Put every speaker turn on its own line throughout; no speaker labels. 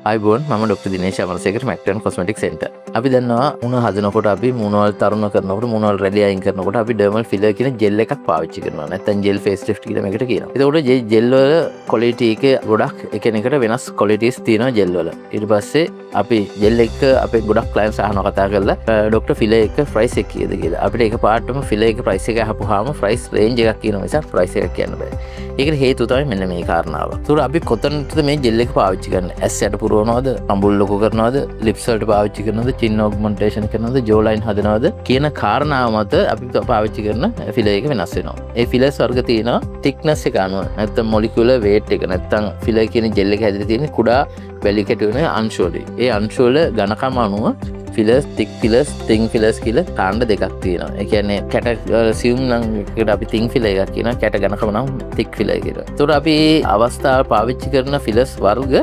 අයිබෝන් මම doctor Dinesh Amarasekara මැක්ටන් කොස්මෙටික් centre. අපි දන්නවා මුණ හදනකොට අපි මුණවල් තරුණ කරනකොට මුණවල් රැලි අයින් කරනකොට අපි ඩර්මල් ෆිලර් කියන ජෙල් එකක් පාවිච්චි කරනවා. නැත්නම් ජෙල් ෆේස් ලිෆ්ට් කියලා මේකට කියනවා. ඒතකොට ජෙල් වල ක්වොලිටි එක ගොඩක් එකිනෙකට වෙනස් ක්වොලිටිස් තියෙනවා ජෙල් වල. ඊට පස්සේ අපි ජෙල් එක අපේ ගොඩක් ක්ලයන්ට්ස් අහනවා කතා කරලා ඩොක්ටර් ෆිලර් එක ප්‍රයිස් එක කීයද කියලා. අපිට ඒක පාටම ෆිලර් එක ප්‍රයිස් එක අහපුවාම ප්‍රයිස් රේන්ජ් එකක් කියනවා මිසක් ප්‍රයිස් එකක් කියන්න බෑ. ඒකට හේතුව තමයි මෙන්න මේ කාරණාව. ඒතකොට අපි කොතනද මේ ජෙල් එක පාවිච්චි කරන්නේ? ඇස් යට පුරවනවද? අඹුල් ලොකු කරනවද? ලිප්ස් වලට පාවිච්චි කරනවද? චින් ඔග්මන්ටේෂන් කරනවද? ජෝ ලයින් හදනවද? කියන කාරණාව මත අපි පාවිච්චි කරන ෆිලර් එක වෙනස් වෙනවා. ඒ ෆිලර්ස් වර්ග තියෙනවා thickness එක අනුව. නැත්නම් මොලිකියුලර් weight එක නැත්නම් ෆිලර් කියන ජෙල් එක හැදලා තියෙන්නේ කුඩා වැලි කැටි වෙන අංශවලින්. ඒ අංශවල ඝනකම අනුව ෆිලර්ස් thick fillers thin fillers කියලා කාණ්ඩ දෙකක් තියෙනවා. ඒ කියන්නේ කැට assume නම් එකට අපි thin filler එකක් කියනවා. කැට ඝනකම නම් thick filler කියලා. ඒතකොට අපි අවස්ථාව පාවිච්චි කරන fillers වර්ග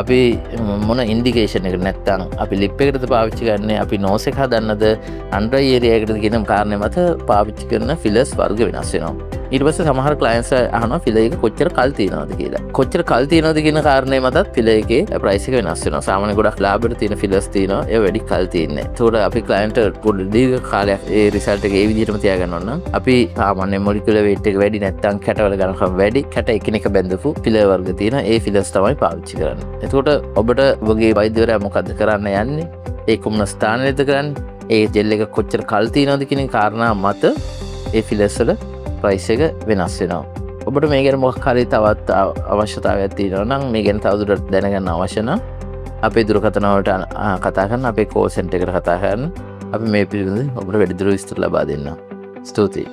අපි මොන ඉන්ඩිකේෂන් එකකට නැත්නම් අපි lip එකකටද පාවිච්චි කරන්නේ, අපි nose එක හදන්නද, under eye area එකටද කියන කාරණේ මත පාවිච්චි කරන fillers වර්ග වෙනස් වෙනවා. ඊට පස්සේ සමහර ක්ලයන්ට්ස් අහනවා ෆිලර් එක කොච්චර කල් තියෙනවද කියලා. කොච්චර කල් තියෙනවද කියන කාරණේ මතත් ෆිලර් එකේ ප්‍රයිස් එක වෙනස් වෙනවා. සාමාන්‍ය ගොඩක් ලාභයට තියෙන ෆිලර්ස් තියෙනවා. ඒ වැඩි කල් තියෙන්නේ. ඒතකොට අපි ක්ලයන්ට් පොඩි දීර්ඝ කාලයක් ඒ රිසල්ට් එක ඒ විදිහටම තියාගන්න ඕන නම් අපි සාමාන්‍ය මොලිකියුලර් weight එක වැඩි නැත්නම් කැටවල ඝනකම වැඩි කැට එකිනෙක බැඳපු ෆිලර් වර්ග තියෙන ඒ ෆිලර්ස් තමයි පාවිච්චි කරන්නේ. එතකොට ඔබට ඔබගේ වෛද්‍යවරයා මොකද්ද කරන්න යන්නේ? ඒ කුමන ස්ථානයේද කරන්නේ? ඒ ජෙල් එක කොච්චර කල් තියෙනවද කියන කාරණා මත ඒ ෆිලර්ස් වල ප්‍රයිස් එක වෙනස් වෙනවා. ඔබට මේ ගැන මොකක් හරි තවත් අවශ්‍යතාවයක් තියෙනවා නම් මේ ගැන තවදුරටත් දැනගන්න අවශ්‍ය නම් අපේ දුරකථන වලට කතා කරන්න, අපේ කෝල් සෙන්ටර් එකට කතා කරන්න. අපි මේ පිළිබඳව ඔබට වැඩිදුර විස්තර ලබා දෙන්නම්. ස්තුතියි.